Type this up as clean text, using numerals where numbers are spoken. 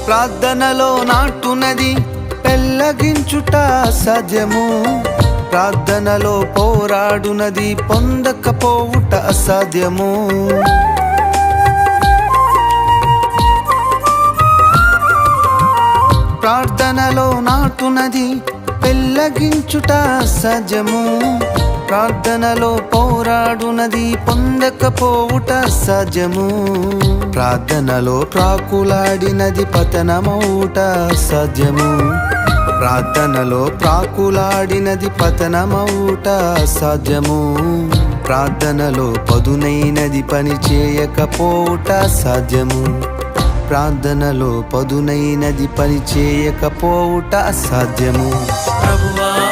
ప్రార్థనలో నాటునది పెళ్ళగించుట అసాధ్యము. ప్రార్థనలో పోరాడునది పొందకపోవుట అసాధ్యము. ప్రార్థనలో నాటునది పెళ్ళగించుట అసాధ్యము. ప్రార్థనలో పోరాడునది పొందకపోవుట అసాధ్యము. ప్రార్థనలో ప్రాకులాడినది పతనమవుట అసాధ్యము. ప్రార్థనలో ప్రాకులాడినది పతనమవుట అసాధ్యము. ప్రార్థనలో పదునైనది పని చేయకపోవుట అసాధ్యము. ప్రార్థనలో పదునైనది పని చేయకపోవుట అసాధ్యము. ప్రభువా